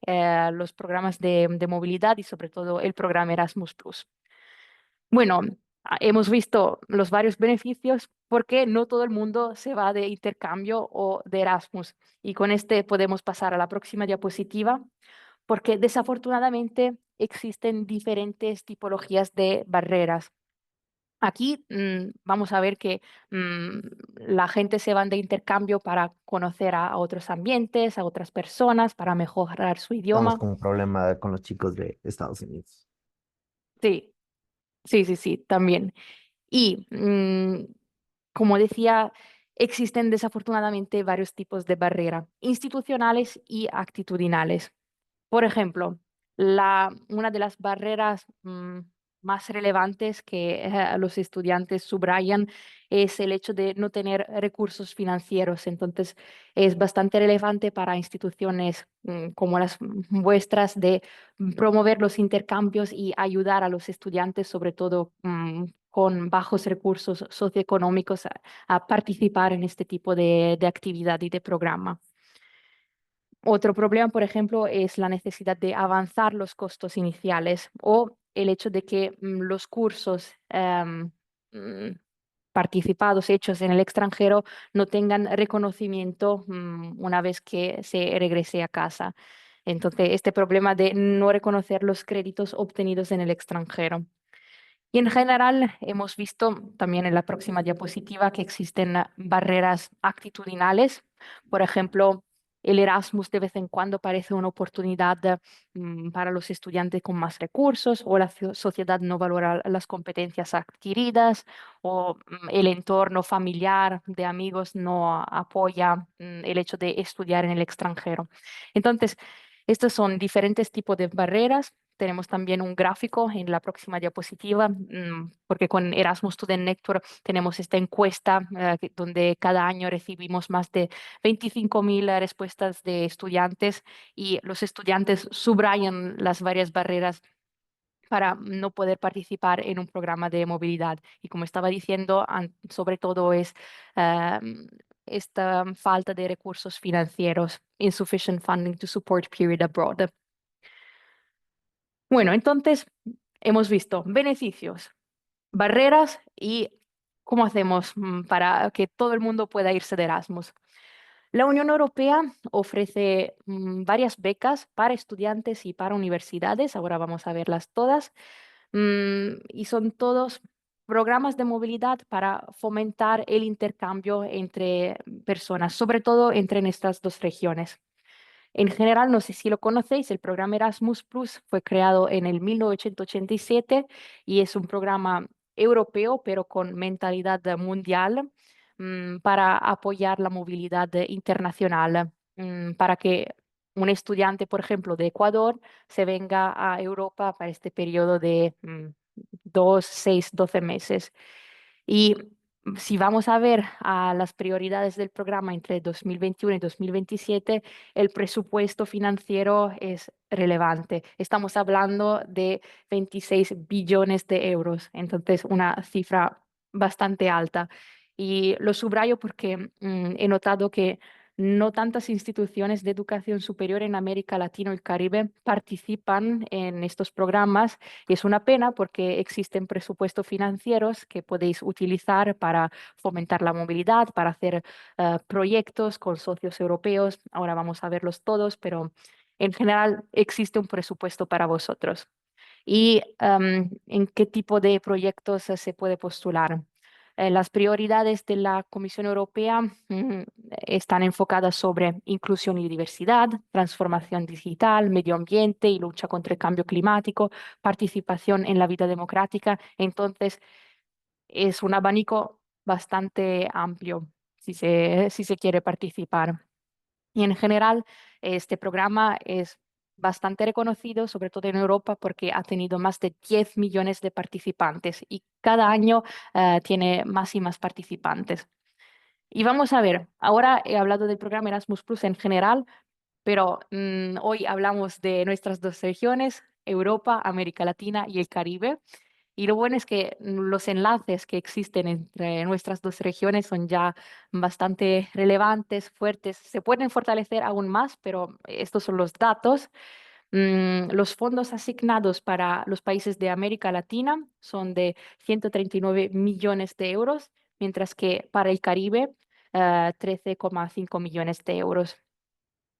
los programas de movilidad y sobre todo el programa Erasmus+. Bueno, hemos visto los varios beneficios porque no todo el mundo se va de intercambio o de Erasmus. Y con este podemos pasar a la próxima diapositiva porque desafortunadamente existen diferentes tipologías de barreras. Aquí vamos a ver que mm, la gente se va de intercambio para conocer a otros ambientes, a otras personas, para mejorar su Estamos idioma. con un problema con los chicos de Estados Unidos. Sí, sí, también. Y como decía, existen desafortunadamente varios tipos de barrera, institucionales y actitudinales. Por ejemplo, una de las barreras más relevantes que los estudiantes subrayan es el hecho de no tener recursos financieros. Entonces, es bastante relevante para instituciones como las vuestras de promover los intercambios y ayudar a los estudiantes, sobre todo con bajos recursos socioeconómicos, a participar en este tipo de actividad y de programa. Otro problema, por ejemplo, es la necesidad de avanzar los costos iniciales o el hecho de que los cursos mm, participados, hechos en el extranjero, no tengan reconocimiento una vez que se regrese a casa. Entonces, este problema de no reconocer los créditos obtenidos en el extranjero. Y en general hemos visto también en la próxima diapositiva que existen barreras actitudinales. Por ejemplo, el Erasmus de vez en cuando parece una oportunidad para los estudiantes con más recursos o la sociedad no valora las competencias adquiridas o el entorno familiar de amigos no apoya el hecho de estudiar en el extranjero. Entonces, estos son diferentes tipos de barreras. Tenemos también un gráfico en la próxima diapositiva, porque con Erasmus Student Network tenemos esta encuesta donde cada año recibimos más de 25.000 respuestas de estudiantes y los estudiantes subrayan las varias barreras para no poder participar en un programa de movilidad. Y como estaba diciendo, sobre todo es esta falta de recursos financieros, insufficient funding to support period abroad. Bueno, entonces hemos visto beneficios, barreras y cómo hacemos para que todo el mundo pueda irse de Erasmus. La Unión Europea ofrece varias becas para estudiantes y para universidades, ahora vamos a verlas todas, y son todos programas de movilidad para fomentar el intercambio entre personas, sobre todo entre nuestras dos regiones. En general, no sé si lo conocéis, el programa Erasmus Plus fue creado en el 1987 y es un programa europeo, pero con mentalidad mundial, para apoyar la movilidad internacional, para que un estudiante, por ejemplo, de Ecuador se venga a Europa para este periodo de 6, 12 meses. Y si vamos a ver a las prioridades del programa entre 2021 y 2027, el presupuesto financiero es relevante. Estamos hablando de 26 billones de euros, entonces una cifra bastante alta. Y lo subrayo porque he notado que no tantas instituciones de educación superior en América Latina y el Caribe participan en estos programas y es una pena porque existen presupuestos financieros que podéis utilizar para fomentar la movilidad, para hacer proyectos con socios europeos. Ahora vamos a verlos todos, pero en general existe un presupuesto para vosotros. ¿Y en qué tipo de proyectos se puede postular? Las prioridades de la Comisión Europea están enfocadas sobre inclusión y diversidad, transformación digital, medio ambiente y lucha contra el cambio climático, participación en la vida democrática. Entonces, es un abanico bastante amplio si se quiere participar. Y en general, este programa es bastante reconocido, sobre todo en Europa, porque ha tenido más de 10 millones de participantes y cada año tiene más y más participantes. Y vamos a ver, ahora he hablado del programa Erasmus Plus en general, pero hoy hablamos de nuestras dos regiones, Europa, América Latina y el Caribe. Y lo bueno es que los enlaces que existen entre nuestras dos regiones son ya bastante relevantes, fuertes. Se pueden fortalecer aún más, pero estos son los datos. Los fondos asignados para los países de América Latina son de 139 millones de euros, mientras que para el Caribe, 13,5 millones de euros.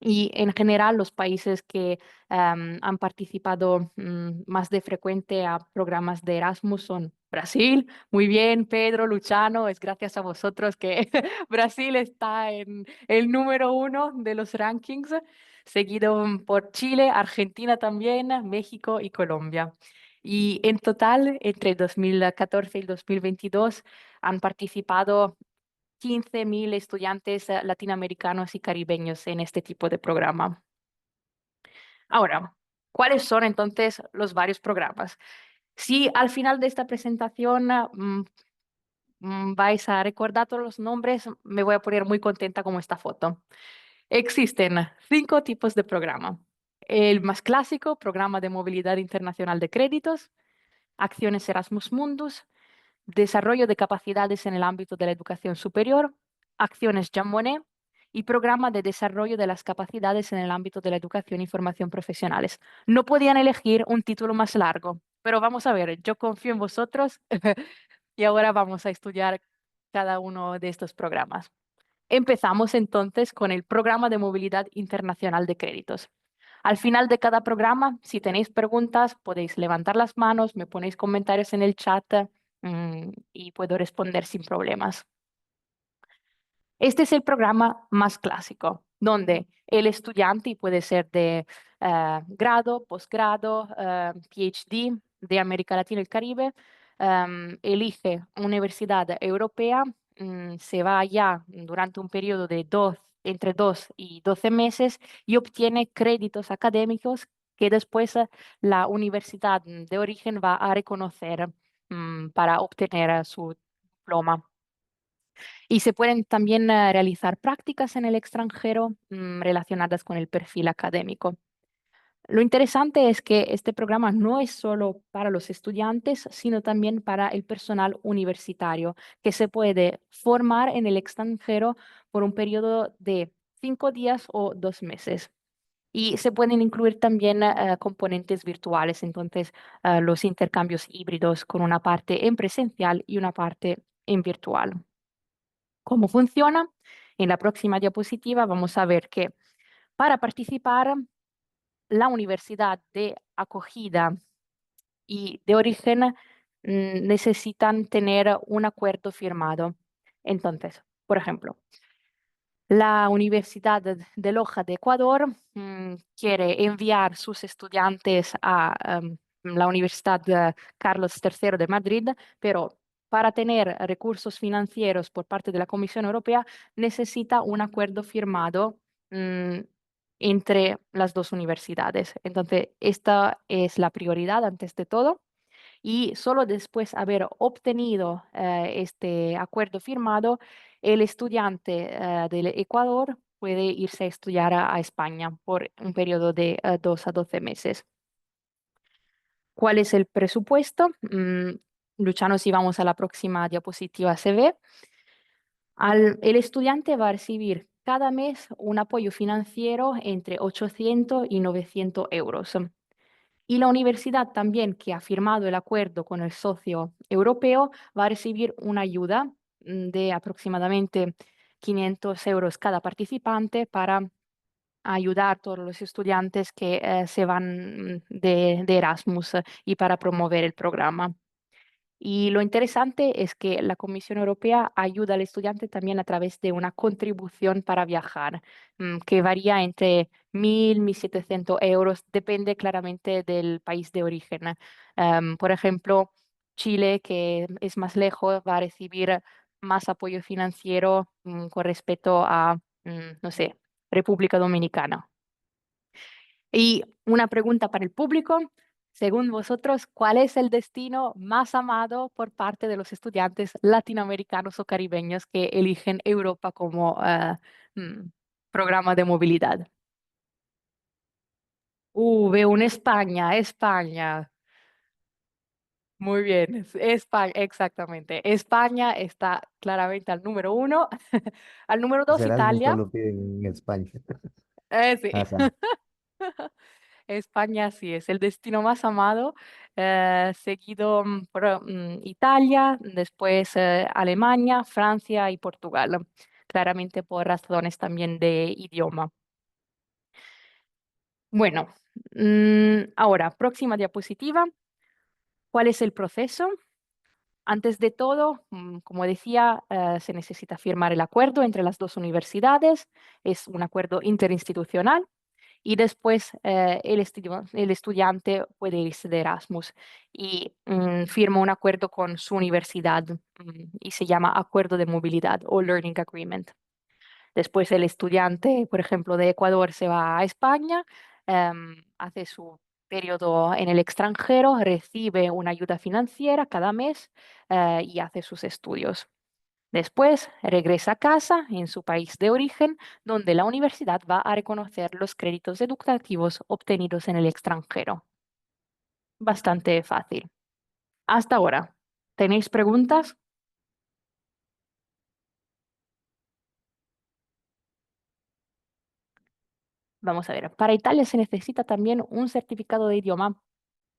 Y en general, los países que han participado más de frecuente a programas de Erasmus son Brasil. Muy bien, Pedro, Luciano, es gracias a vosotros que Brasil está en el número uno de los rankings, seguido por Chile, Argentina también, México y Colombia. Y en total, entre 2014 y 2022, han participado 15.000 estudiantes latinoamericanos y caribeños en este tipo de programa. Ahora, ¿cuáles son entonces los varios programas? Si al final de esta presentación vais a recordar todos los nombres, me voy a poner muy contenta como esta foto. Existen 5 tipos de programa. El más clásico, programa de movilidad internacional de créditos, acciones Erasmus Mundus, desarrollo de capacidades en el ámbito de la educación superior, acciones Jean Monnet y programa de desarrollo de las capacidades en el ámbito de la educación y formación profesionales. No podían elegir un título más largo, pero vamos a ver, yo confío en vosotros y ahora vamos a estudiar cada uno de estos programas. Empezamos entonces con el programa de movilidad internacional de créditos. Al final de cada programa, si tenéis preguntas, podéis levantar las manos, me ponéis comentarios en el chat y puedo responder sin problemas. Este es el programa más clásico, donde el estudiante, y puede ser de grado, posgrado, PhD de América Latina y el Caribe, elige universidad europea, se va allá durante un periodo de entre 2 y 12 meses y obtiene créditos académicos que después la universidad de origen va a reconocer para obtener su diploma. Y se pueden también realizar prácticas en el extranjero relacionadas con el perfil académico. Lo interesante es que este programa no es solo para los estudiantes, sino también para el personal universitario, que se puede formar en el extranjero por un periodo de 5 días o 2 meses. Y se pueden incluir también componentes virtuales, entonces los intercambios híbridos con una parte en presencial y una parte en virtual. ¿Cómo funciona? En la próxima diapositiva vamos a ver que para participar, la universidad de acogida y de origen necesitan tener un acuerdo firmado. Entonces, por ejemplo, la Universidad de Loja de Ecuador quiere enviar sus estudiantes a la Universidad Carlos III de Madrid, pero para tener recursos financieros por parte de la Comisión Europea necesita un acuerdo firmado mm, entre las dos universidades. Entonces, esta es la prioridad antes de todo y solo después de haber obtenido este acuerdo firmado, el estudiante del Ecuador puede irse a estudiar a España por un periodo de 2 a 12 meses. ¿Cuál es el presupuesto? Luciano, si vamos a la próxima diapositiva, se ve. El estudiante va a recibir cada mes un apoyo financiero entre 800 y 900 euros. Y la universidad también, que ha firmado el acuerdo con el socio europeo, va a recibir una ayuda de aproximadamente 500 euros cada participante para ayudar a todos los estudiantes que se van de Erasmus y para promover el programa. Y lo interesante es que la Comisión Europea ayuda al estudiante también a través de una contribución para viajar, que varía entre 1.000 y 1.700 euros, depende claramente del país de origen. Por ejemplo, Chile, que es más lejos, va a recibir más apoyo financiero con respecto a, no sé, República Dominicana. Y una pregunta para el público. Según vosotros, ¿cuál es el destino más amado por parte de los estudiantes latinoamericanos o caribeños que eligen Europa como mm, programa de movilidad? Veo un España, España. Muy bien, España, exactamente. España está claramente al número uno. Al número Los dos, Erasmus Italia. solo piden en España. Sí. Ajá. España sí es el destino más amado, seguido por Italia, después Alemania, Francia y Portugal, claramente por razones también de idioma. Bueno, ahora, próxima diapositiva. ¿Cuál es el proceso? Antes de todo, como decía, se necesita firmar el acuerdo entre las dos universidades. Es un acuerdo interinstitucional. Y después el estudiante puede irse de Erasmus y firma un acuerdo con su universidad y se llama acuerdo de movilidad o Learning Agreement. Después el estudiante, por ejemplo, de Ecuador se va a España, hace su periodo en el extranjero, recibe una ayuda financiera cada mes y hace sus estudios. Después regresa a casa, en su país de origen, donde la universidad va a reconocer los créditos educativos obtenidos en el extranjero. Bastante fácil. Hasta ahora, ¿tenéis preguntas? Vamos a ver. Para Italia se necesita también un certificado de idioma.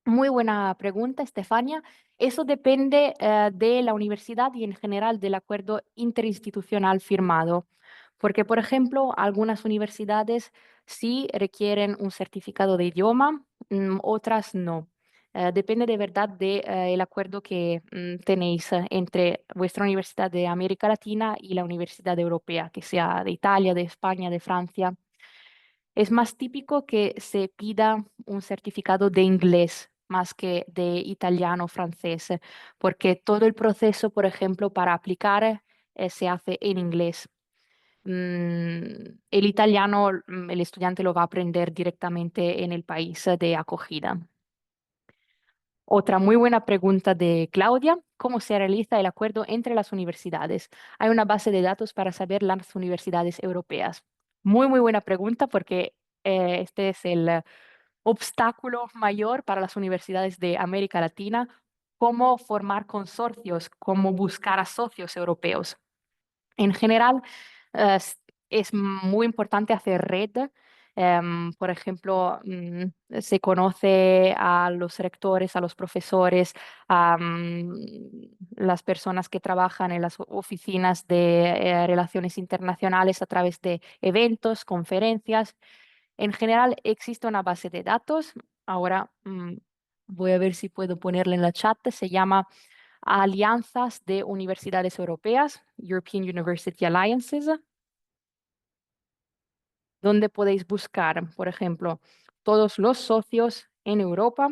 Muy buena pregunta, Estefania. Eso depende de la universidad y en general del acuerdo interinstitucional firmado. Porque, por ejemplo, algunas universidades sí requieren un certificado de idioma, otras no. Depende de verdad del acuerdo que tenéis entre vuestra universidad de América Latina y la Universidad Europea, que sea de Italia, de España, de Francia. Es más típico que se pida un certificado de inglés más que de italiano o francés, porque todo el proceso, por ejemplo, para aplicar se hace en inglés. El italiano, el estudiante lo va a aprender directamente en el país de acogida. Otra muy buena pregunta de Claudia. ¿Cómo se realiza el acuerdo entre las universidades? Hay una base de datos para saber las universidades europeas. Muy buena pregunta porque este es el obstáculo mayor para las universidades de América Latina. Cómo formar consorcios, cómo buscar a socios europeos. En general, es muy importante hacer red. Por ejemplo, se conoce a los rectores, a los profesores, a las personas que trabajan en las oficinas de relaciones internacionales a través de eventos, conferencias. En general, existe una base de datos. Ahora voy a ver si puedo ponerla en la chat. Se llama Alianzas de Universidades Europeas, European University Alliances, donde podéis buscar, por ejemplo, todos los socios en Europa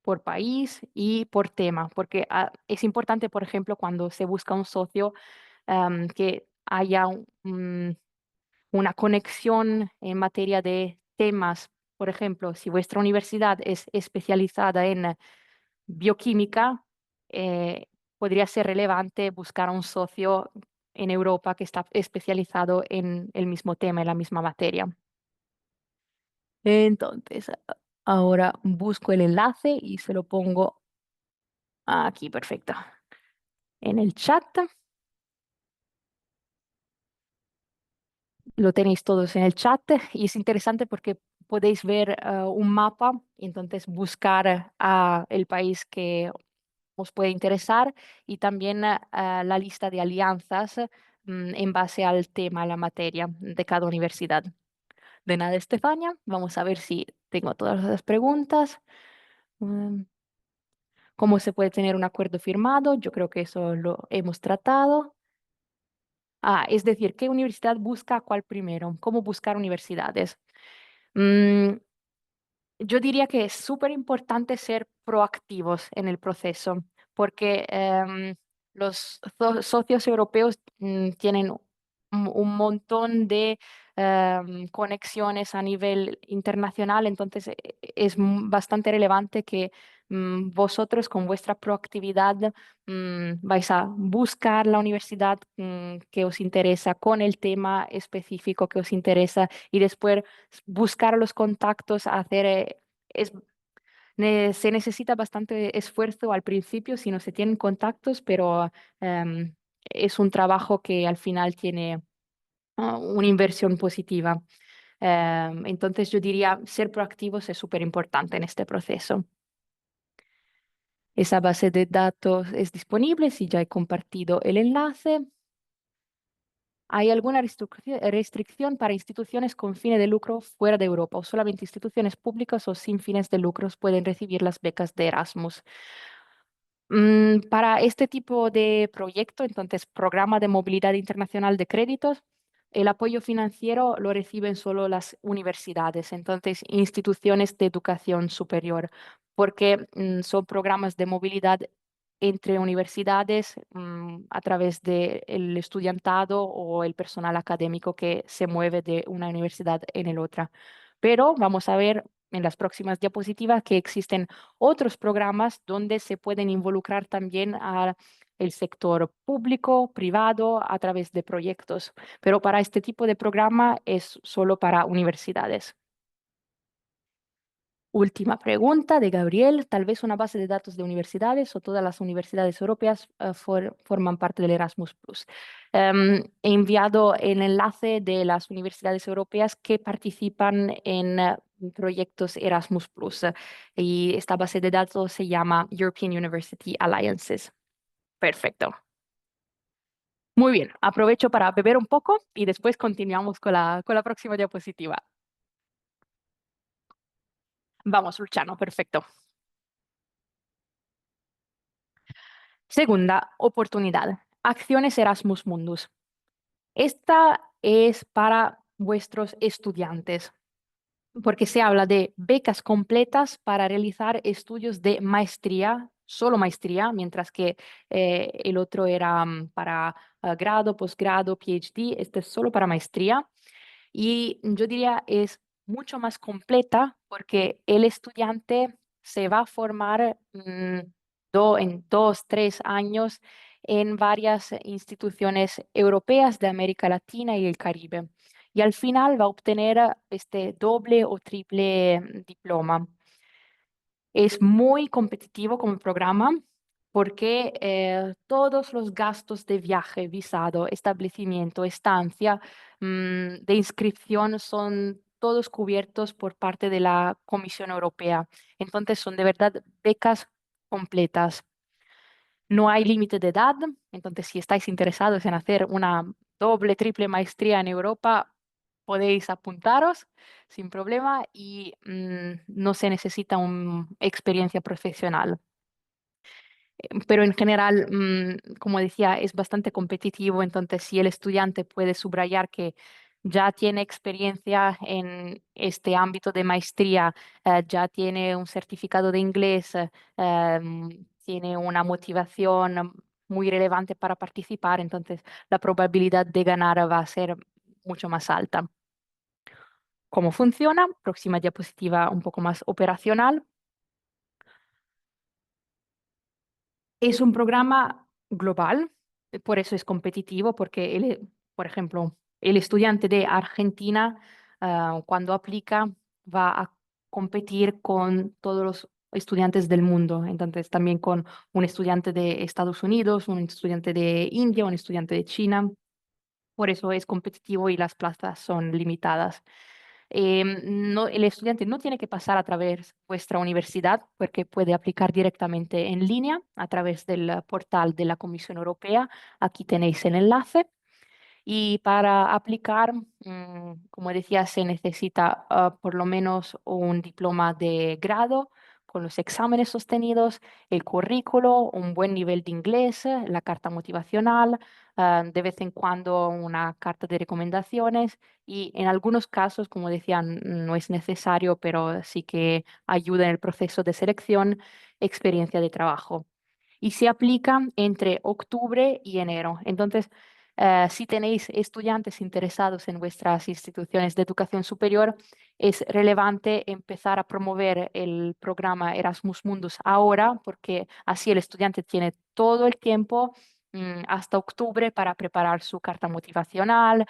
por país y por tema, porque es importante, por ejemplo, cuando se busca un socio, que haya una conexión en materia de temas. Por ejemplo, si vuestra universidad es especializada en bioquímica, podría ser relevante buscar a un socio en Europa que está especializado en el mismo tema, en la misma materia. Entonces, ahora busco el enlace y se lo pongo aquí, perfecto. En el chat lo tenéis todos en el chat y es interesante porque podéis ver un mapa y entonces buscar a el país que os puede interesar y también la lista de alianzas en base al tema, a la materia de cada universidad. De nada, Estefania. Vamos a ver si tengo todas las preguntas. Mm, ¿Cómo se puede tener un acuerdo firmado? Yo creo que eso lo hemos tratado. Es decir, ¿qué universidad busca a cuál primero? ¿Cómo buscar universidades? Mm, Yo diría que es súper importante ser proactivos en el proceso, porque los socios europeos tienen un montón de conexiones a nivel internacional, entonces es bastante relevante que vosotros con vuestra proactividad vais a buscar la universidad que os interesa con el tema específico que os interesa y después buscar los contactos, hacer, es, Se necesita bastante esfuerzo al principio si no se tienen contactos, pero em, es un trabajo que al final tiene una inversión positiva. Entonces yo diría ser proactivos es súper importante en este proceso. Esa base de datos es disponible si ya he compartido el enlace. ¿Hay alguna restricción para instituciones con fines de lucro fuera de Europa o solamente instituciones públicas o sin fines de lucros pueden recibir las becas de Erasmus? Para este tipo de proyecto, entonces, programa de movilidad internacional de créditos, el apoyo financiero lo reciben solo las universidades, entonces, instituciones de educación superior, porque son programas de movilidad entre universidades a través del estudiantado o el personal académico que se mueve de una universidad en el otra. Pero vamos a ver en las próximas diapositivas que existen otros programas donde se pueden involucrar también a el sector público, privado, a través de proyectos. Pero para este tipo de programa es solo para universidades. Última pregunta de Gabriel. Tal vez una base de datos de universidades o todas las universidades europeas forman parte del Erasmus Plus. He enviado el enlace de las universidades europeas que participan en proyectos Erasmus Plus y esta base de datos se llama European University Alliances. Perfecto. Muy bien. Aprovecho para beber un poco y después continuamos con la próxima diapositiva. Vamos, Luciano. Perfecto. Segunda oportunidad, acciones Erasmus Mundus. Esta es para vuestros estudiantes, porque se habla de becas completas para realizar estudios de maestría, solo maestría, mientras que el otro era para grado, posgrado, PhD, este es solo para maestría. Y yo diría es mucho más completa porque el estudiante se va a formar en 2, 3 años en varias instituciones europeas de América Latina y el Caribe. Y al final va a obtener este doble o triple diploma. Es muy competitivo como programa porque todos los gastos de viaje, visado, establecimiento, estancia, de inscripción son todos cubiertos por parte de la Comisión Europea. Entonces son de verdad becas completas. No hay límite de edad, entonces si estáis interesados en hacer una doble, triple maestría en Europa, podéis apuntaros sin problema y no se necesita una experiencia profesional. Pero en general, como decía, es bastante competitivo, entonces si el estudiante puede subrayar que ya tiene experiencia en este ámbito de maestría, ya tiene un certificado de inglés, tiene una motivación muy relevante para participar, entonces la probabilidad de ganar va a ser mucho más alta. ¿Cómo funciona? Próxima diapositiva un poco más operacional. Es un programa global, por eso es competitivo, porque, por ejemplo, el estudiante de Argentina, cuando aplica, va a competir con todos los estudiantes del mundo. Entonces, también con un estudiante de Estados Unidos, un estudiante de India, un estudiante de China. Por eso es competitivo y las plazas son limitadas. El estudiante no tiene que pasar a través de vuestra universidad porque puede aplicar directamente en línea a través del portal de la Comisión Europea. Aquí tenéis el enlace. Y para aplicar, como decía, se necesita por lo menos un diploma de grado con los exámenes sostenidos, el currículo, un buen nivel de inglés, la carta motivacional, de vez en cuando una carta de recomendaciones y en algunos casos, como decía, no es necesario, pero sí que ayuda en el proceso de selección, experiencia de trabajo. Y se aplica entre octubre y enero. Entonces, si tenéis estudiantes interesados en vuestras instituciones de educación superior, es relevante empezar a promover el programa Erasmus Mundus ahora, porque así el estudiante tiene todo el tiempo hasta octubre para preparar su carta motivacional,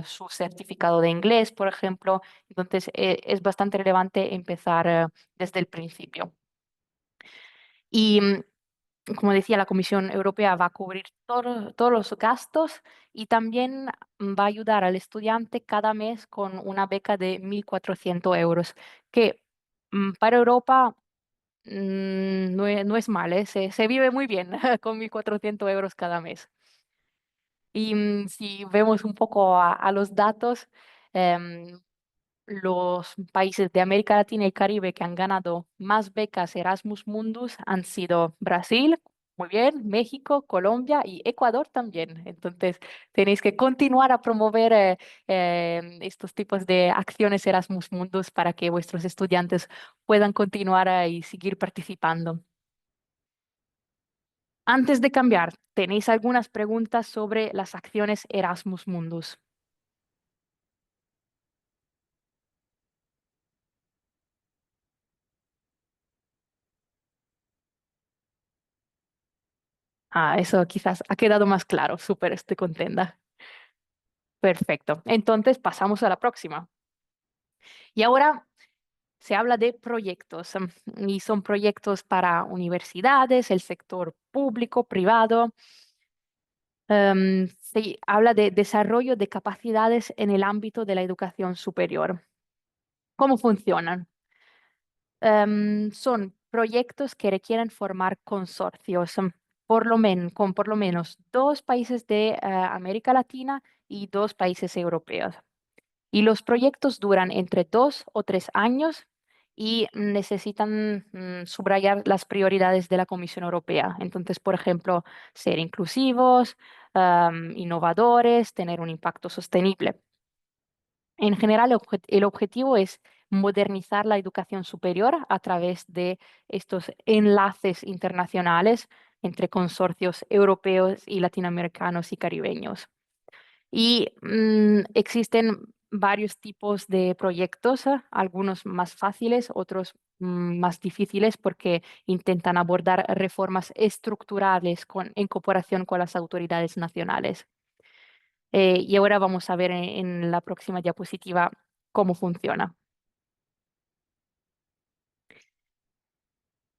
su certificado de inglés, por ejemplo. Entonces, es bastante relevante empezar desde el principio. Y como decía, la Comisión Europea va a cubrir todos los gastos y también va a ayudar al estudiante cada mes con una beca de 1.400 euros, que para Europa no es mal, ¿eh? Se vive muy bien con 1.400 euros cada mes. Y si vemos un poco a los datos, em, los países de América Latina y Caribe que han ganado más becas Erasmus Mundus han sido Brasil, muy bien, México, Colombia y Ecuador también. Entonces, tenéis que continuar a promover estos tipos de acciones Erasmus Mundus para que vuestros estudiantes puedan continuar y seguir participando. Antes de cambiar, ¿tenéis algunas preguntas sobre las acciones Erasmus Mundus? Ah, eso quizás ha quedado más claro. Súper, estoy contenta. Perfecto. Entonces pasamos a la próxima. Y ahora se habla de proyectos y son proyectos para universidades, el sector público, privado. Se habla de desarrollo de capacidades en el ámbito de la educación superior. ¿Cómo funcionan? Son proyectos que requieren formar consorcios, con por lo menos dos países de América Latina y dos países europeos. Y los proyectos duran entre 2 o 3 años y necesitan subrayar las prioridades de la Comisión Europea. Entonces, por ejemplo, ser inclusivos, innovadores, tener un impacto sostenible. En general, el objetivo es modernizar la educación superior a través de estos enlaces internacionales entre consorcios europeos y latinoamericanos y caribeños. Y existen varios tipos de proyectos, algunos más fáciles, otros más difíciles porque intentan abordar reformas estructurales en cooperación con las autoridades nacionales. Y ahora vamos a ver en la próxima diapositiva cómo funciona.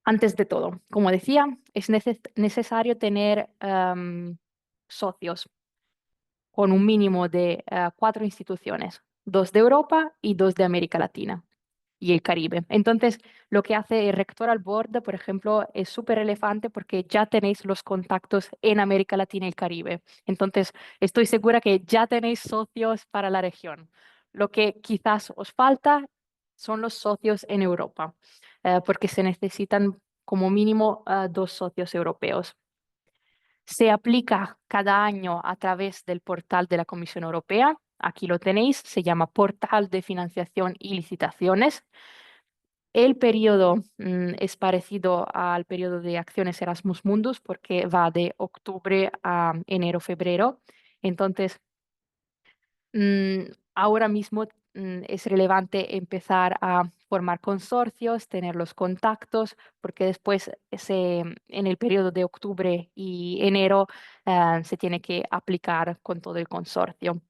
Antes de todo, como decía, es necesario tener socios con un mínimo de 4 instituciones, dos de Europa y dos de América Latina y el Caribe. Entonces, lo que hace el Rectoral Board, por ejemplo, es súper relevante porque ya tenéis los contactos en América Latina y el Caribe. Entonces, estoy segura que ya tenéis socios para la región. Lo que quizás os falta son los socios en Europa, porque se necesitan como mínimo dos socios europeos. Se aplica cada año a través del portal de la Comisión Europea. Aquí lo tenéis, se llama Portal de Financiación y Licitaciones. El periodo es parecido al periodo de acciones Erasmus Mundus porque va de octubre a enero-febrero. Entonces, ahora mismo es relevante empezar a formar consorcios, tener los contactos, porque después en el periodo de octubre y enero se tiene que aplicar con todo el consorcio.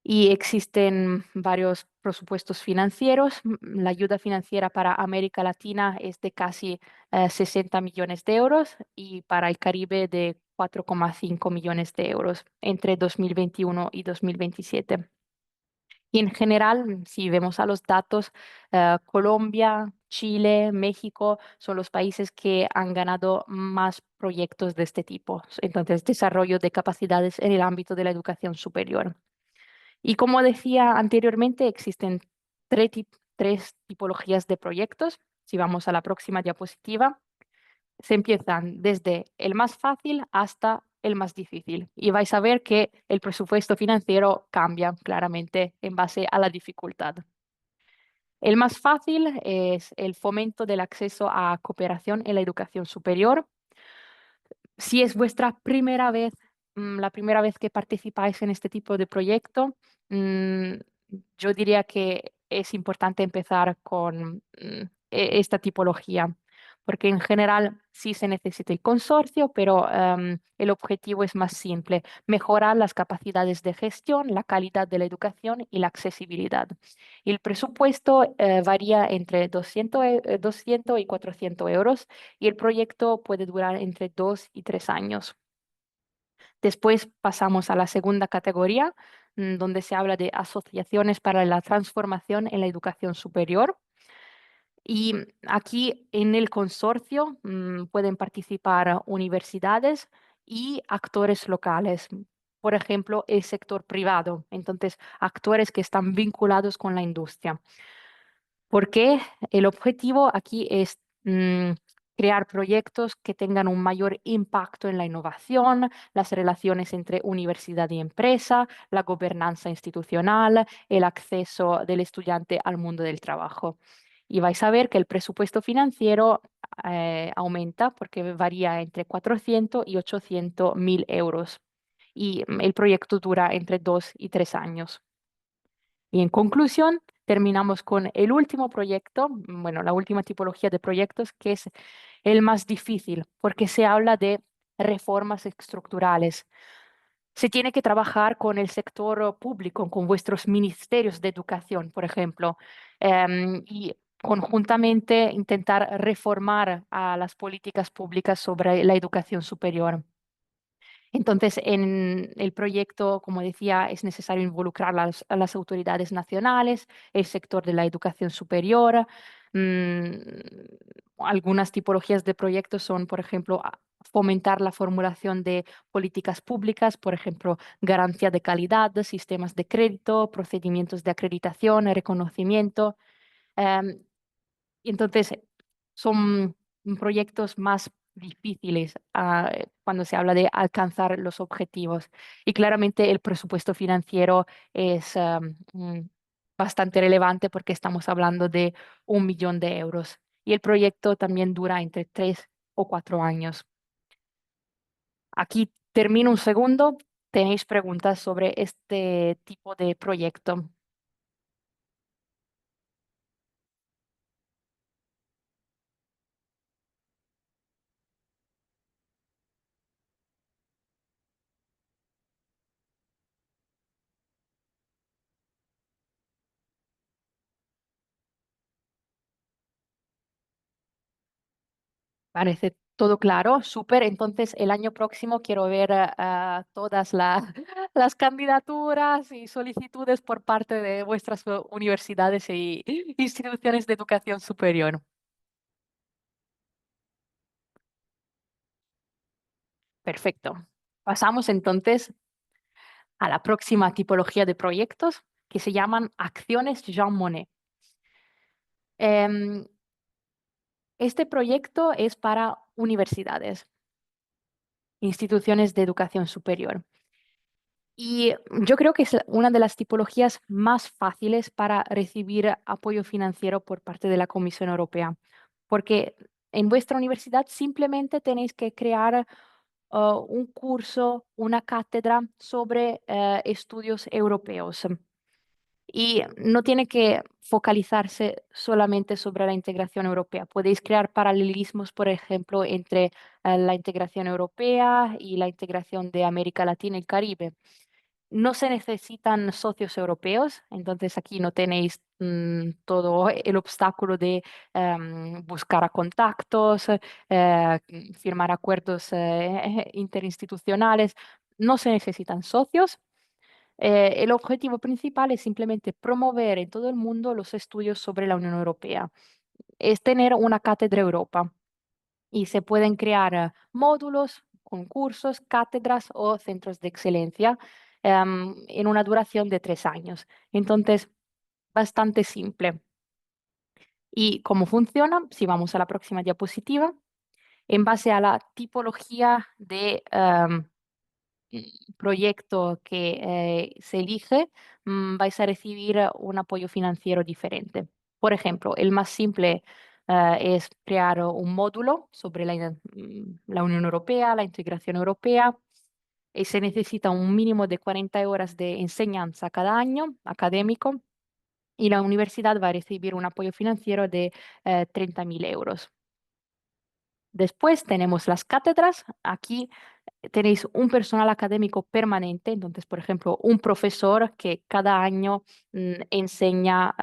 Y existen varios presupuestos financieros. La ayuda financiera para América Latina es de casi 60 millones de euros y para el Caribe de 4,5 millones de euros entre 2021 y 2027. Y en general, si vemos a los datos, Colombia, Chile, México son los países que han ganado más proyectos de este tipo. Entonces, desarrollo de capacidades en el ámbito de la educación superior. Y como decía anteriormente, existen tres tipologías de proyectos. Si vamos a la próxima diapositiva, se empiezan desde el más fácil hasta el más difícil. Y vais a ver que el presupuesto financiero cambia claramente en base a la dificultad. El más fácil es el fomento del acceso a cooperación en la educación superior. Si es vuestra primera vez, la primera vez que participáis en este tipo de proyecto, mm, yo diría que es importante empezar con esta tipología, porque en general sí se necesita el consorcio, pero el objetivo es más simple, mejorar las capacidades de gestión, la calidad de la educación y la accesibilidad. Y el presupuesto varía entre 200 y 400 euros y el proyecto puede durar entre 2 y 3 años. Después pasamos a la segunda categoría, donde se habla de asociaciones para la transformación en la educación superior. Y aquí en el consorcio pueden participar universidades y actores locales, por ejemplo, el sector privado, entonces actores que están vinculados con la industria. Porque el objetivo aquí es crear proyectos que tengan un mayor impacto en la innovación, las relaciones entre universidad y empresa, la gobernanza institucional, el acceso del estudiante al mundo del trabajo. Y vais a ver que el presupuesto financiero aumenta porque varía entre 400 y 800 mil euros. Y el proyecto dura entre 2 y 3 años. Y en conclusión, terminamos con el último proyecto, bueno, la última tipología de proyectos, que es el más difícil, porque se habla de reformas estructurales. Se tiene que trabajar con el sector público, con vuestros ministerios de educación, por ejemplo, y conjuntamente intentar reformar a las políticas públicas sobre la educación superior. Entonces, en el proyecto, como decía, es necesario involucrar a las autoridades nacionales, el sector de la educación superior. Mm, Algunas tipologías de proyectos son, por ejemplo, fomentar la formulación de políticas públicas, por ejemplo, garantía de calidad, sistemas de crédito, procedimientos de acreditación, reconocimiento. Em, y entonces son proyectos más difíciles cuando se habla de alcanzar los objetivos. Y claramente el presupuesto financiero es bastante relevante porque estamos hablando de 1 millón de euros. Y el proyecto también dura entre 3 o 4 años. Aquí termino un segundo. ¿Tenéis preguntas sobre este tipo de proyecto? Parece todo claro, súper. Entonces, el año próximo quiero ver todas las candidaturas y solicitudes por parte de vuestras universidades y instituciones de educación superior. Perfecto. Pasamos entonces a la próxima tipología de proyectos que se llaman acciones Jean Monnet. Em, este proyecto es para universidades, instituciones de educación superior. Y yo creo que es una de las tipologías más fáciles para recibir apoyo financiero por parte de la Comisión Europea, porque en vuestra universidad simplemente tenéis que crear un curso, una cátedra sobre estudios europeos. Y no tiene que focalizarse solamente sobre la integración europea. Podéis crear paralelismos, por ejemplo, entre la integración europea y la integración de América Latina y el Caribe. No se necesitan socios europeos, entonces aquí no tenéis todo el obstáculo de buscar a contactos, firmar acuerdos interinstitucionales. No se necesitan socios. El objetivo principal es simplemente promover en todo el mundo los estudios sobre la Unión Europea. Es tener una cátedra Europa y se pueden crear módulos, concursos, cátedras o centros de excelencia en una duración de 3 años. Entonces, bastante simple. ¿Y cómo funciona? Si vamos a la próxima diapositiva, en base a la tipología de proyecto que se elige, vais a recibir un apoyo financiero diferente. Por ejemplo, el más simple es crear un módulo sobre la Unión Europea, la integración europea, y se necesita un mínimo de 40 horas de enseñanza cada año académico y la universidad va a recibir un apoyo financiero de 30.000 euros. Después tenemos las cátedras. Aquí tenéis un personal académico permanente, entonces, por ejemplo, un profesor que cada año enseña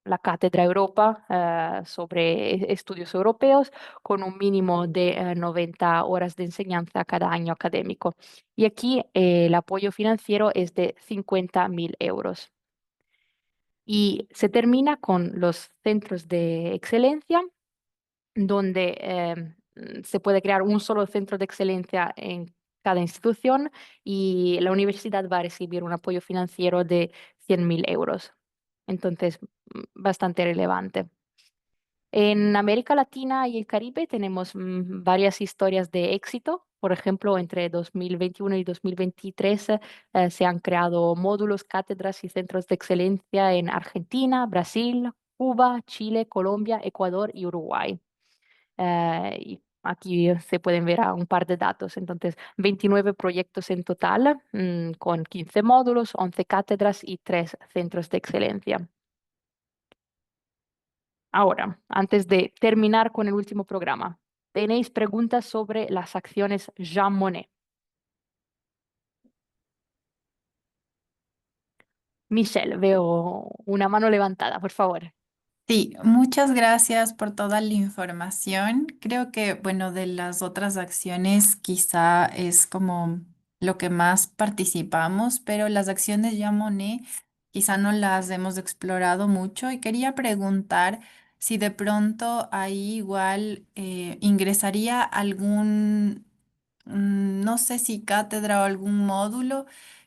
la Cátedra Europa sobre estudios europeos con un mínimo de 90 horas de enseñanza cada año académico. Y aquí el apoyo financiero es de 50.000 euros. Y se termina con los centros de excelencia, donde se puede crear un solo centro de excelencia en cada institución y la universidad va a recibir un apoyo financiero de 100.000 euros. Entonces, bastante relevante. En América Latina y el Caribe tenemos varias historias de éxito. Por ejemplo, entre 2021 y 2023 se han creado módulos, cátedras y centros de excelencia en Argentina, Brasil, Cuba, Chile, Colombia, Ecuador y Uruguay. Y aquí se pueden ver un par de datos. Entonces, 29 proyectos en total, con 15 módulos, 11 cátedras y 3 centros de excelencia. Ahora, antes de terminar con el último programa, ¿tenéis preguntas sobre las acciones Jean Monnet? Michelle, veo una mano levantada, por favor. Sí, muchas gracias por toda la información. Creo que, bueno, de las otras acciones quizá es como lo que más participamos, pero las acciones ya Monet quizá no las hemos explorado mucho y quería preguntar si de pronto ahí igual ingresaría algún, no sé si cátedra o algún módulo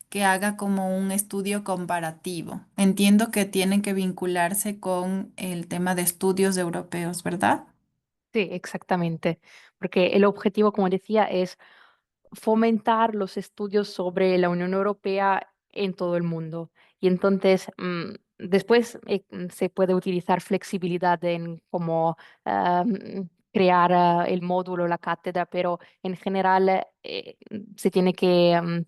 que haga como un estudio comparativo. Entiendo que tienen que vincularse con el tema de estudios europeos, ¿verdad? Sí, exactamente, porque el objetivo, como decía, es fomentar los estudios sobre la Unión Europea en todo el mundo. Y entonces, después se puede utilizar flexibilidad en cómo crear el módulo, la cátedra, pero en general se tiene que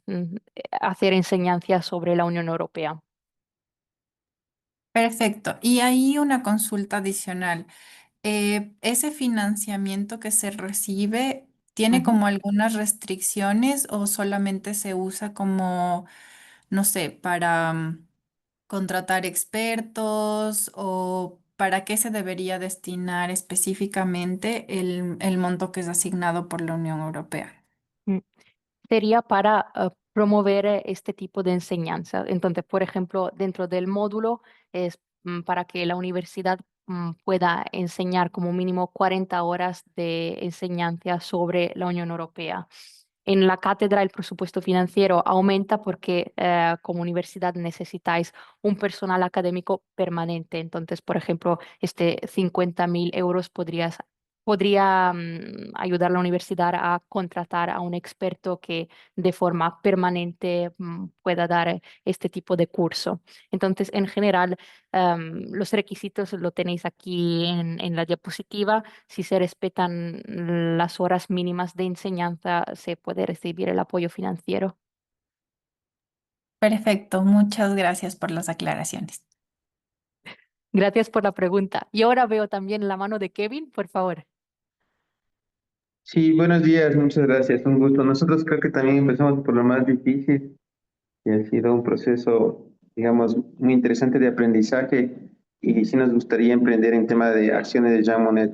hacer enseñanza sobre la Unión Europea. Perfecto. Y ahí una consulta adicional. ¿Ese financiamiento que se recibe tiene Ujú. como algunas restricciones o solamente se usa como, no sé, para contratar expertos o para qué se debería destinar específicamente el monto que es asignado por la Unión Europea? Mm. Sería para promover este tipo de enseñanza. Entonces, por ejemplo, dentro del módulo es para que la universidad pueda enseñar como mínimo 40 horas de enseñanza sobre la Unión Europea. En la cátedra el presupuesto financiero aumenta porque como universidad necesitáis un personal académico permanente. Entonces, por ejemplo, este 50.000 euros podría ayudar a la universidad a contratar a un experto que de forma permanente pueda dar este tipo de curso. Entonces, en general, los requisitos lo tenéis aquí en la diapositiva. Si se respetan las horas mínimas de enseñanza, se puede recibir el apoyo financiero. Perfecto, muchas gracias por las aclaraciones. Gracias por la pregunta. Y ahora veo también la mano de Kevin, por favor. Sí, buenos días, muchas gracias, un gusto. Nosotros creo que también empezamos por lo más difícil y ha sido un proceso, digamos, muy interesante de aprendizaje y sí nos gustaría emprender en tema de acciones de Jean Monnet.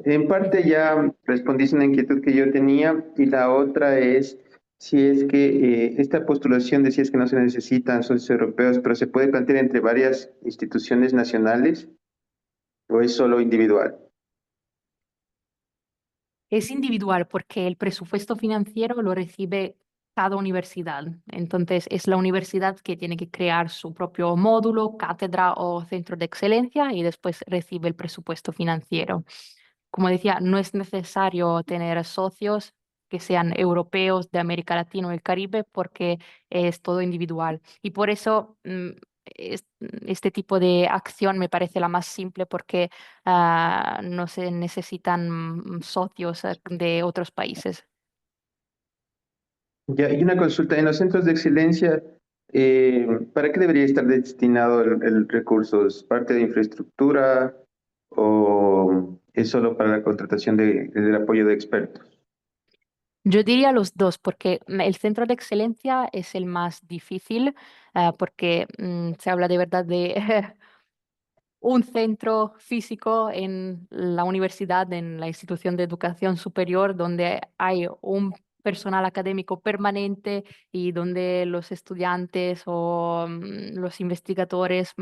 En parte ya respondiste una inquietud que yo tenía y la otra es si es que esta postulación decías que no se necesitan socios europeos, pero se puede plantear entre varias instituciones nacionales o es solo individual. Es individual porque el presupuesto financiero lo recibe cada universidad. Entonces, es la universidad que tiene que crear su propio módulo, cátedra o centro de excelencia y después recibe el presupuesto financiero. Como decía, no es necesario tener socios que sean europeos de América Latina o el Caribe porque es todo individual. Y por eso este tipo de acción me parece la más simple porque no se necesitan socios de otros países. Ya, y una consulta, en los centros de excelencia, ¿para qué debería estar destinado el recurso? ¿Es parte de infraestructura o es solo para la contratación del apoyo de expertos? Yo diría los dos, porque el centro de excelencia es el más difícil, porque se habla de verdad de un centro físico en la universidad, en la institución de educación superior, donde hay un personal académico permanente y donde los estudiantes o los investigadores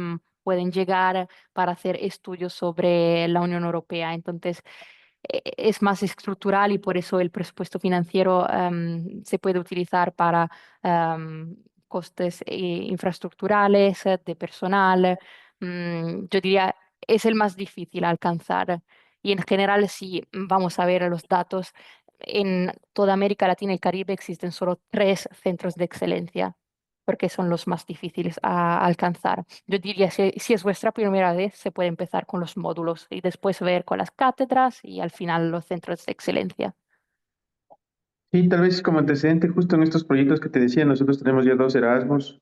pueden llegar para hacer estudios sobre la Unión Europea. Entonces, es más estructural y por eso el presupuesto financiero se puede utilizar para costes infraestructurales, de personal. Yo diría, es el más difícil alcanzar. Y en general, si vamos a ver los datos, en toda América Latina y Caribe existen solo 3 centros de excelencia, porque son los más difíciles a alcanzar. Yo diría, si es vuestra primera vez, se puede empezar con los módulos y después ver con las cátedras y al final los centros de excelencia. Sí, tal vez como antecedente, justo en estos proyectos que te decía, nosotros tenemos ya 2 Erasmus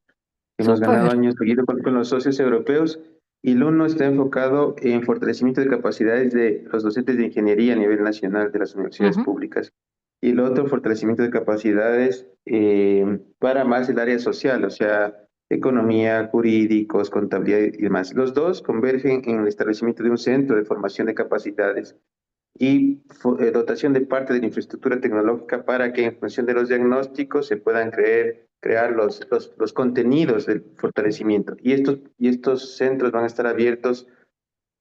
que hemos ganado Súper. años seguidos con los socios europeos, y el uno está enfocado en fortalecimiento de capacidades de los docentes de ingeniería a nivel nacional de las universidades Ujú. públicas, y el otro fortalecimiento de capacidades para más el área social, o sea, economía, jurídicos, contabilidad y demás. Los dos convergen en el establecimiento de un centro de formación de capacidades y dotación de parte de la infraestructura tecnológica para que en función de los diagnósticos se puedan crear los contenidos del fortalecimiento. Y estos centros van a estar abiertos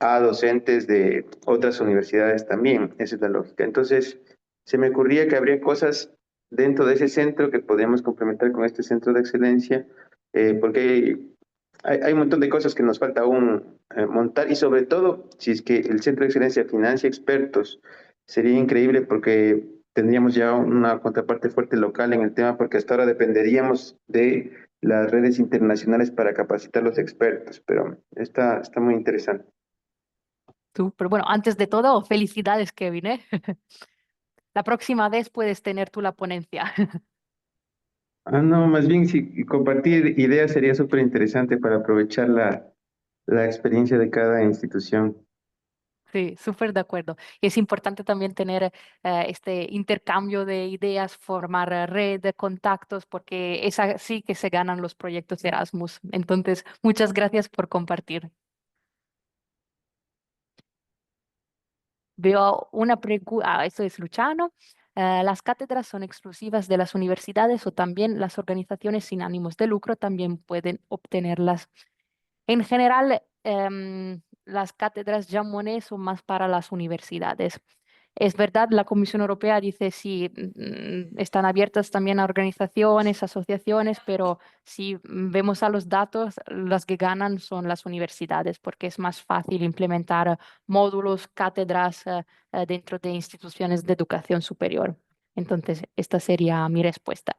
a docentes de otras universidades también. Esa es la lógica. Entonces, se me ocurría que habría cosas dentro de ese centro que podríamos complementar con este centro de excelencia, porque hay un montón de cosas que nos falta aún montar, y sobre todo, si es que el centro de excelencia financia expertos, sería increíble porque tendríamos ya una contraparte fuerte local en el tema, porque hasta ahora dependeríamos de las redes internacionales para capacitar los expertos, pero está muy interesante. Súper. Bueno, antes de todo, felicidades, Kevin, ¿eh? La próxima vez puedes tener tú la ponencia. Ah, no, más bien si compartir ideas sería súper interesante para aprovechar la experiencia de cada institución. Sí, súper de acuerdo. Y es importante también tener este intercambio de ideas, formar red de contactos, porque es así que se ganan los proyectos de Erasmus. Entonces, muchas gracias por compartir. Veo una pregunta, esto es Luciano. ¿Las cátedras son exclusivas de las universidades o también las organizaciones sin ánimos de lucro también pueden obtenerlas? En general, las cátedras Jean Monnet son más para las universidades. Es verdad, la Comisión Europea dice sí, están abiertas también a organizaciones, asociaciones, pero si vemos a los datos, las que ganan son las universidades, porque es más fácil implementar módulos, cátedras dentro de instituciones de educación superior. Entonces, esta sería mi respuesta.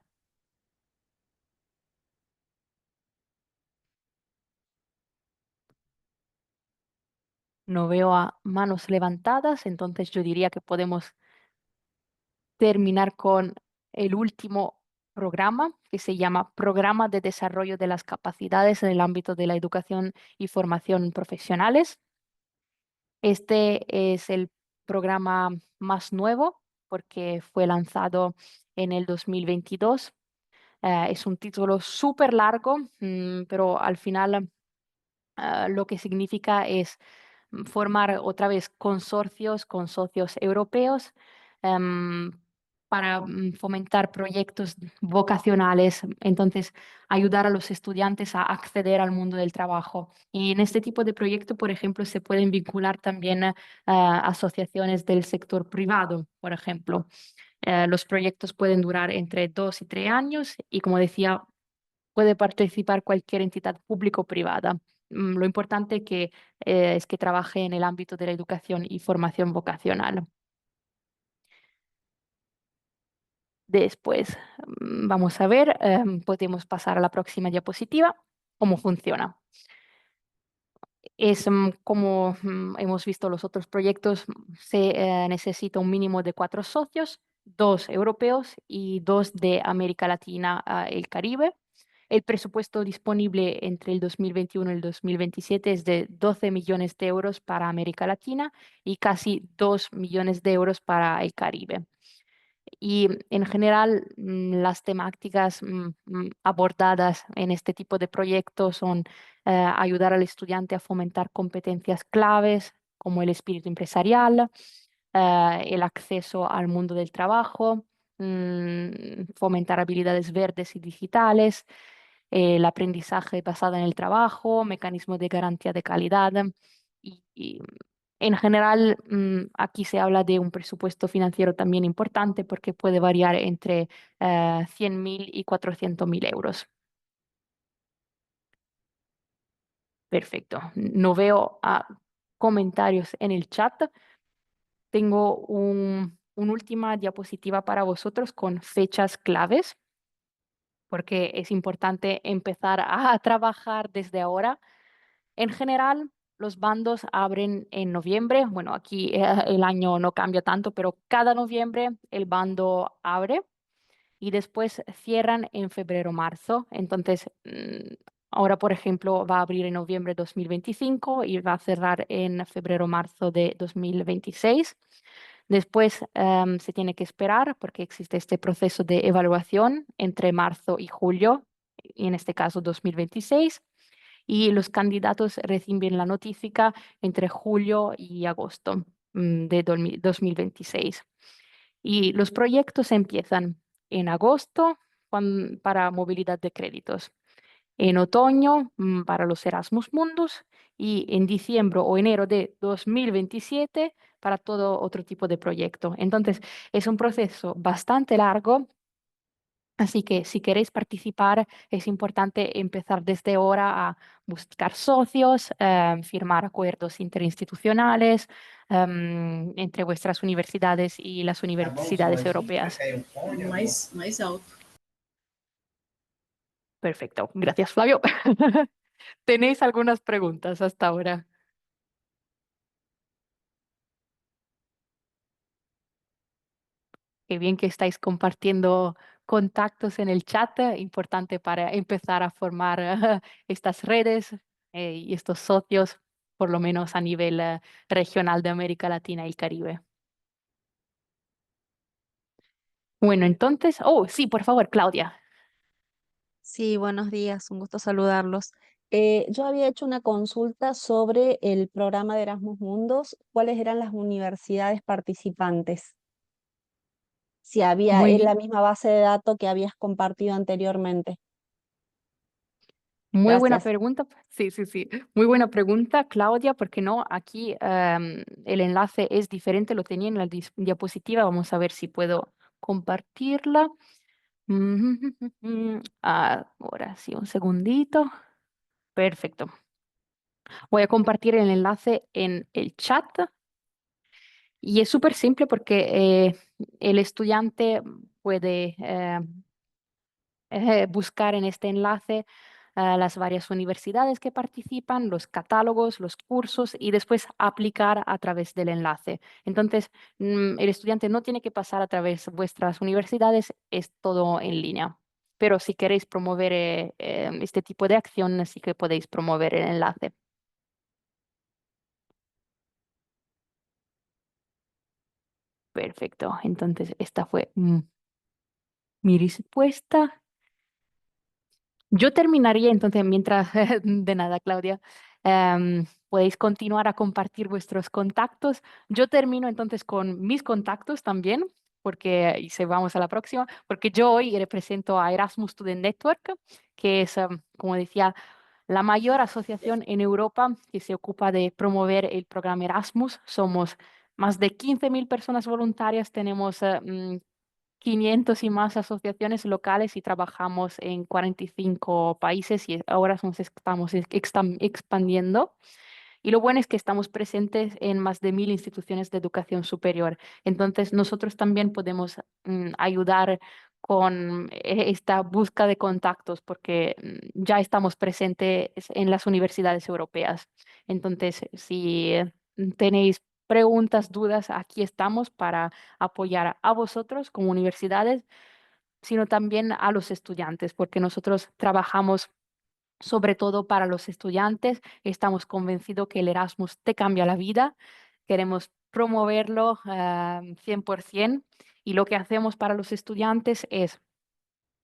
No veo a manos levantadas, entonces yo diría que podemos terminar con el último programa que se llama Programa de Desarrollo de las Capacidades en el ámbito de la educación y formación profesionales. Este es el programa más nuevo porque fue lanzado en el 2022. Es un título súper largo, pero al final lo que significa es formar otra vez consorcios con socios europeos em, para fomentar proyectos vocacionales, entonces ayudar a los estudiantes a acceder al mundo del trabajo. Y en este tipo de proyecto, por ejemplo, se pueden vincular también asociaciones del sector privado, por ejemplo. Los proyectos pueden durar entre 2 y 3 años y, como decía, puede participar cualquier entidad pública o privada. Lo importante es que trabaje en el ámbito de la educación y formación vocacional. Después, vamos a ver, podemos pasar a la próxima diapositiva, cómo funciona. Es como hemos visto los otros proyectos, se necesita un mínimo de 4 socios, 2 europeos y 2 de América Latina, el Caribe. El presupuesto disponible entre el 2021 y el 2027 es de 12 millones de euros para América Latina y casi 2 millones de euros para el Caribe. Y en general, las temáticas abordadas en este tipo de proyectos son ayudar al estudiante a fomentar competencias claves como el espíritu empresarial, el acceso al mundo del trabajo, fomentar habilidades verdes y digitales, el aprendizaje basado en el trabajo, mecanismos de garantía de calidad y en general, aquí se habla de un presupuesto financiero también importante porque puede variar entre 100.000 y 400.000 euros. Perfecto. No veo comentarios en el chat. Tengo una última diapositiva para vosotros con fechas claves porque es importante empezar a trabajar desde ahora. En general, los bandos abren en noviembre. Bueno, aquí el año no cambia tanto, pero cada noviembre el bando abre y después cierran en febrero-marzo. Entonces, ahora, por ejemplo, va a abrir en noviembre de 2025 y va a cerrar en febrero-marzo de 2026. Después se tiene que esperar porque existe este proceso de evaluación entre marzo y julio, y en este caso 2026 y los candidatos reciben la notifica entre julio y agosto de 2026. Y los proyectos empiezan en agosto para movilidad de créditos, en otoño para los Erasmus Mundus y en diciembre o enero de 2027 para todo otro tipo de proyecto. Entonces, es un proceso bastante largo. Así que si queréis participar, es importante empezar desde ahora a buscar socios, firmar acuerdos interinstitucionales entre vuestras universidades y las universidades europeas. Mais alto. Perfecto. Gracias, Flavio. ¿Tenéis algunas preguntas hasta ahora? Qué bien que estáis compartiendo contactos en el chat, importante para empezar a formar estas redes y estos socios, por lo menos a nivel regional de América Latina y el Caribe. Bueno, entonces, oh, sí, por favor, Claudia. Sí, buenos días, un gusto saludarlos. Yo había hecho una consulta sobre el programa de Erasmus Mundos, cuáles eran las universidades participantes, si había Muy en la bien. misma base de datos que habías compartido anteriormente. Muy buena Gracias. pregunta. Sí, sí, sí. Muy buena pregunta, Claudia, porque no, aquí el enlace es diferente, lo tenía en la diapositiva. Vamos a ver si puedo compartirla. Ahora sí, un segundito. Perfecto. Voy a compartir el enlace en el chat y es súper simple porque el estudiante puede buscar en este enlace las varias universidades que participan, los catálogos, los cursos y después aplicar a través del enlace. Entonces, el estudiante no tiene que pasar a través de vuestras universidades, es todo en línea. Pero si queréis promover este tipo de acción, sí que podéis promover el enlace. Perfecto. Entonces, esta fue mi respuesta. Yo terminaría entonces, mientras, de nada, Claudia, podéis continuar a compartir vuestros contactos. Yo termino entonces con mis contactos también, porque, y se vamos a la próxima, porque yo hoy represento a Erasmus Student Network, que es, como decía, la mayor asociación en Europa que se ocupa de promover el programa Erasmus. Somos más de 15.000 personas voluntarias, tenemos 500 y más asociaciones locales y trabajamos en 45 países y ahora nos estamos expandiendo. Y lo bueno es que estamos presentes en más de 1.000 instituciones de educación superior. Entonces, nosotros también podemos ayudar con esta búsqueda de contactos porque ya estamos presentes en las universidades europeas. Entonces, si tenéis preguntas, dudas, aquí estamos para apoyar a vosotros como universidades sino también a los estudiantes, porque nosotros trabajamos sobre todo para los estudiantes. Estamos convencidos que el Erasmus te cambia la vida. Queremos promoverlo 100%, y lo que hacemos para los estudiantes es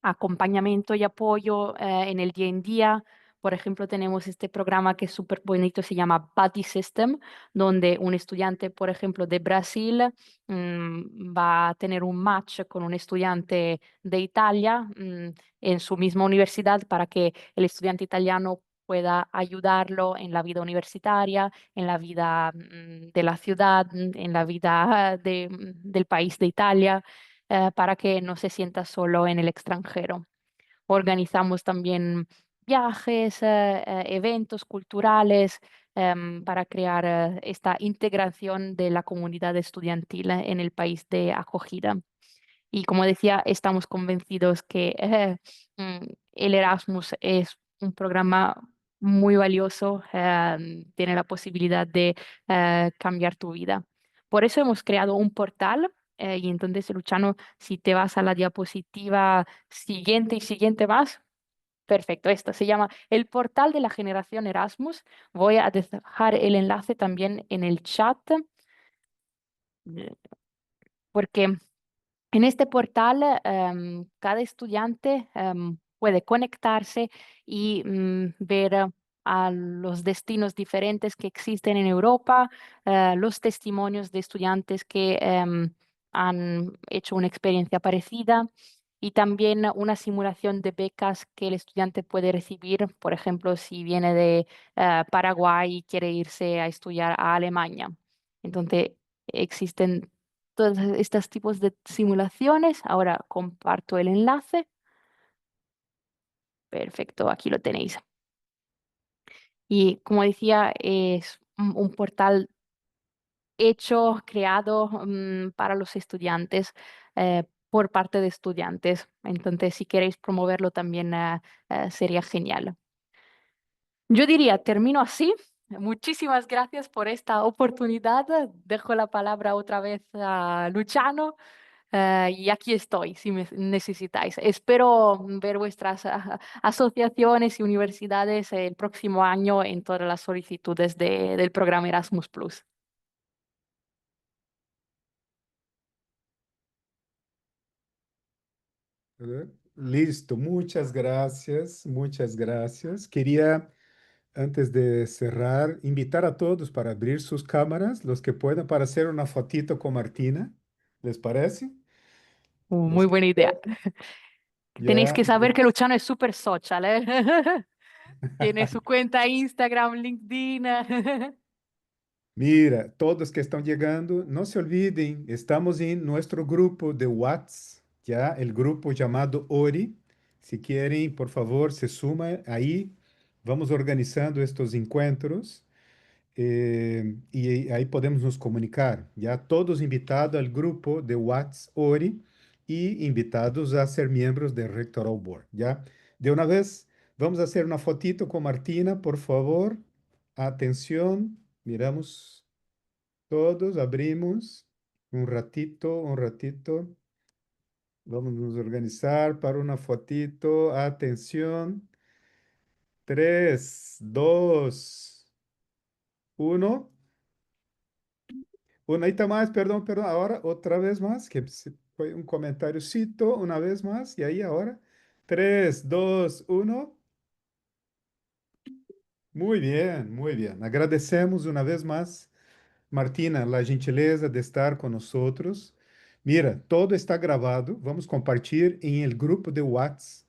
acompañamiento y apoyo en el día en día. Por ejemplo, tenemos este programa que es súper bonito, se llama Buddy System, donde un estudiante, por ejemplo, de Brasil va a tener un match con un estudiante de Italia en su misma universidad, para que el estudiante italiano pueda ayudarlo en la vida universitaria, en la vida de la ciudad, en la vida del país de Italia, para que no se sienta solo en el extranjero. Organizamos también viajes, eventos culturales, para crear esta integración de la comunidad estudiantil en el país de acogida. Y como decía, estamos convencidos que el Erasmus es un programa muy valioso, tiene la posibilidad de cambiar tu vida. Por eso hemos creado un portal, y entonces, Luciano, si te vas a la diapositiva siguiente y siguiente más, perfecto, esto se llama el portal de la generación Erasmus. Voy a dejar el enlace también en el chat, porque en este portal cada estudiante puede conectarse y ver a los destinos diferentes que existen en Europa, los testimonios de estudiantes que han hecho una experiencia parecida, y también una simulación de becas que el estudiante puede recibir, por ejemplo, si viene de Paraguay y quiere irse a estudiar a Alemania. Entonces, existen todos estos tipos de simulaciones. Ahora comparto el enlace. Perfecto, aquí lo tenéis. Y como decía, es un portal hecho, creado para los estudiantes, por parte de estudiantes. Entonces, si queréis promoverlo también, sería genial. Yo diría, termino así. Muchísimas gracias por esta oportunidad. Dejo la palabra otra vez a Luciano. Y aquí estoy si me necesitáis. Espero ver vuestras asociaciones y universidades el próximo año en todas las solicitudes del programa Erasmus Plus. Listo, muchas gracias, muchas gracias. Quería, antes de cerrar, invitar a todos para abrir sus cámaras, los que puedan, para hacer una fotito con Martina. ¿Les parece? Los Muy que buena idea. puedan. Tenéis Ya, que saber que Luciano es súper social, ¿eh? Tiene su cuenta Instagram, LinkedIn. Mira, todos que están llegando, no se olviden, estamos en nuestro grupo de WhatsApp, ya, el grupo llamado Ori. Si quieren, por favor, se suma ahí. Vamos organizando estos encuentros. Y ahí podemos nos comunicar. Ya todos invitados al grupo de WhatsApp Ori y invitados a ser miembros del Rectoral Board. Ya, de una vez, vamos a hacer una fotito con Martina, por favor. Atención, miramos todos, abrimos un ratito, un ratito. Vamos a nos organizar para una fotito. Atención. 3, 2, 1. Una ahí más, perdón, perdón. Ahora otra vez más, que fue un comentariocito, una vez más. Y ahí ahora. 3, 2, 1. Muy bien, muy bien. Agradecemos una vez más, Martina, la gentileza de estar con nosotros. Mira, todo está grabado. Vamos a compartir en el grupo de WhatsApp,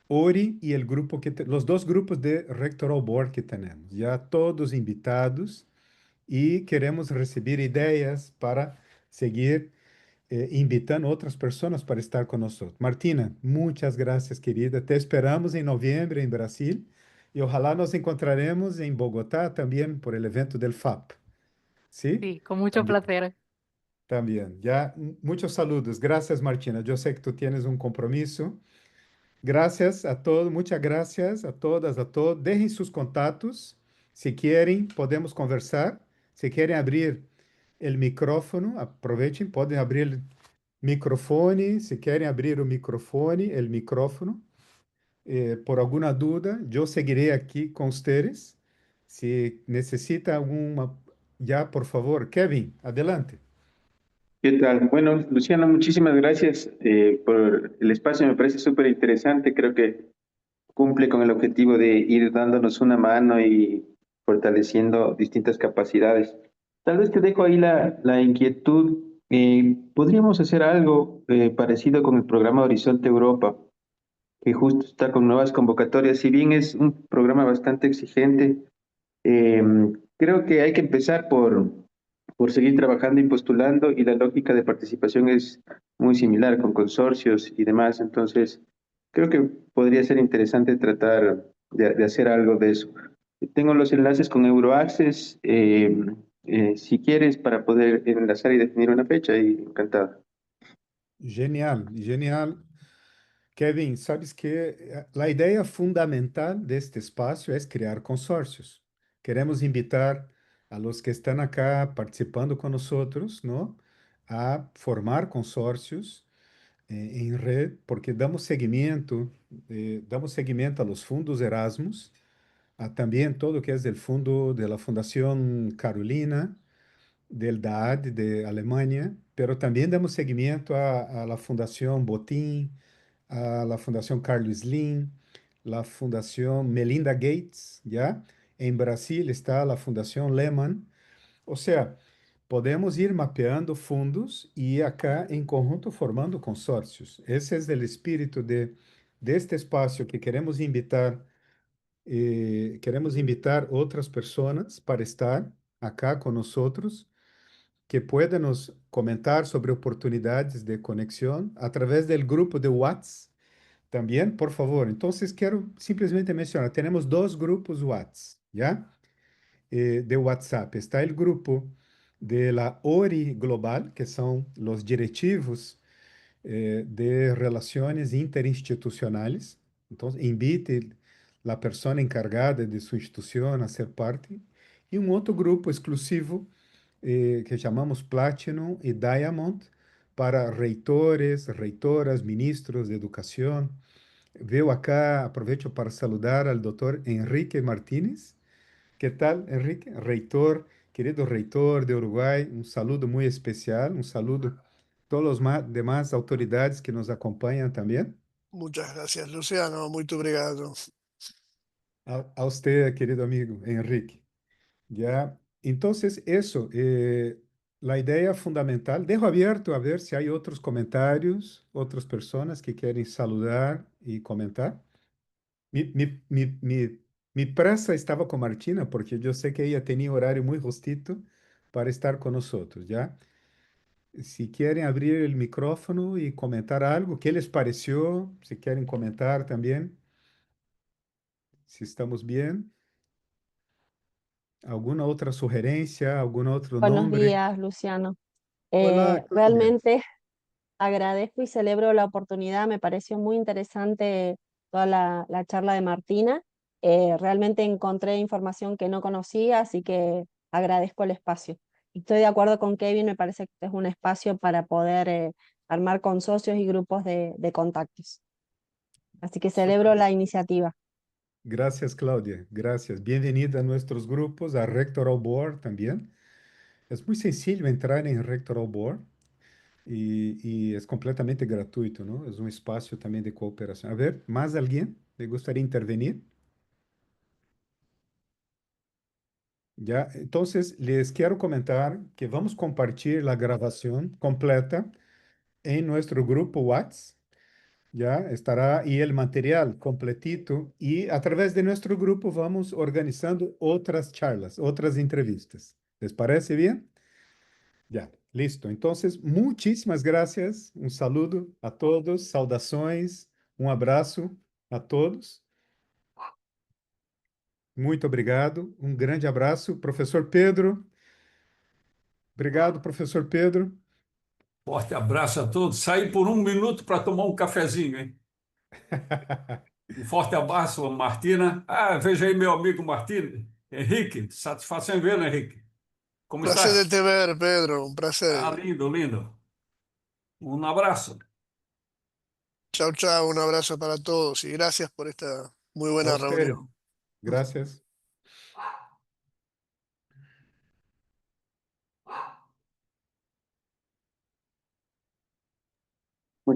Ori y el grupo los dos grupos de Rectoral Board que tenemos. Ya todos invitados y queremos recibir ideas para seguir invitando otras personas para estar con nosotros. Martina, muchas gracias, querida. Te esperamos en noviembre en Brasil y ojalá nos encontraremos en Bogotá también por el evento del FAP. ¿Sí? Sí, con mucho También, placer. también. Ya, muchos saludos. Gracias, Martina. Yo sé que tú tienes un compromiso. Gracias a todos, muchas gracias a todas, a todos. Dejen sus contactos. Si quieren, podemos conversar. Si quieren abrir el micrófono, aprovechen, pueden abrir Microfone, se querem abrir o microfone, o micrófono. Por alguma dúvida, eu seguirei aqui com vocês. Se necessita alguma, ya, por favor, Kevin, adelante. ¿Qué tal? Bueno, Luciano, muchísimas gracias por el espacio, me parece súper interesante, creo que cumple con el objetivo de ir dándonos una mano y fortaleciendo distintas capacidades. Tal vez te dejo ahí la inquietud. ¿Podríamos hacer algo parecido con el programa Horizonte Europa, que justo está con nuevas convocatorias? Si bien es un programa bastante exigente, eh, creo que hay que empezar por seguir trabajando y postulando, y la lógica de participación es muy similar con consorcios y demás. Entonces, creo que podría ser interesante tratar de hacer algo de eso. Tengo los enlaces con Euroaccess, si quieres, para poder enlazar y definir una fecha, y encantado. Genial, genial. Kevin, sabes que a ideia fundamental deste espaço é criar consórcios. Queremos invitar a los que estão acá participando com nós, ¿no? A formar consórcios em red, porque damos seguimento a los fundos Erasmus, a também todo que é do fundo de la Fundación Carolina, del DAAD de Alemanha, pero também damos seguimento a la Fundación Botín, a la Fundación Carlos Slim, la Fundación Melinda Gates, ¿ya? En Brasil está la Fundación Lehman. O sea, podemos ir mapeando fundos e acá em conjunto formando consórcios. Esse é o espírito deste espaço que queremos invitar outras pessoas para estar acá com nós, que puedan nos comentar sobre oportunidades de conexão através do grupo de WhatsApp. También, por favor. Entonces, quiero simplemente mencionar, tenemos dos grupos WhatsApp, ¿ya? De WhatsApp. Está el grupo de la ORI Global, que son los directivos de relaciones interinstitucionales. Entonces, invite la persona encargada de su institución a ser parte. Y un otro grupo exclusivo que chamamos Platinum e Diamond para reitores, reitoras, ministros de educação. Veo acá, aprovecho para saludar al doctor Enrique Martínez. ¿Qué tal, Enrique? Reitor, querido reitor de Uruguay, un saludo muy especial, un saludo a todas las demás autoridades que nos acompañan también. Muchas gracias, Luciano. Muito obrigado. A usted, querido amigo Enrique. Ya, entonces eso, la idea fundamental, dejo abierto a ver si hay otros comentarios, otras personas que quieren saludar y comentar. Mi presa estaba con Martina porque yo sé que ella tenía horario muy justito para estar con nosotros, ¿ya? Si quieren abrir el micrófono y comentar algo, ¿qué les pareció? Si quieren comentar también, si estamos bien. ¿Alguna otra sugerencia? ¿Algún otro Buenos nombre? días, Luciano. Hola, Claudia. Realmente agradezco y celebro la oportunidad. Me pareció muy interesante toda la charla de Martina. Realmente encontré información que no conocía, así que agradezco el espacio. Estoy de acuerdo con Kevin, me parece que es un espacio para poder armar consocios y grupos de contactos. Así que celebro la iniciativa. Gracias, Claudia. Gracias. Bienvenida a nuestros grupos, a Rectoral Board también. Es muy sencillo entrar en Rectoral Board y es completamente gratuito, ¿no? Es un espacio también de cooperación. A ver, ¿más alguien le gustaría intervenir? Ya, entonces les quiero comentar que vamos a compartir la grabación completa en nuestro grupo WhatsApp. Ya estará ahí el material completito y a través de nuestro grupo vamos organizando otras charlas, otras entrevistas. ¿Les parece bien? Ya, listo. Entonces, muchísimas gracias. Un saludo a todos, saudações, um abraço a todos. Muito obrigado. Um grande abraço, professor Pedro. Obrigado, professor Pedro. Forte abraço a todos. Saí por um minuto para tomar um cafezinho, hein? Um forte abraço, Martina. Ah, veja aí meu amigo Martina. Henrique, satisfação em vê-lo, Henrique. Como Placer de estás? te ver, Pedro. Un placer. Ah, lindo, lindo. Un abrazo. Chao, chao, un abrazo para todos y gracias por esta muy A buena ustedes. reunión. Gracias.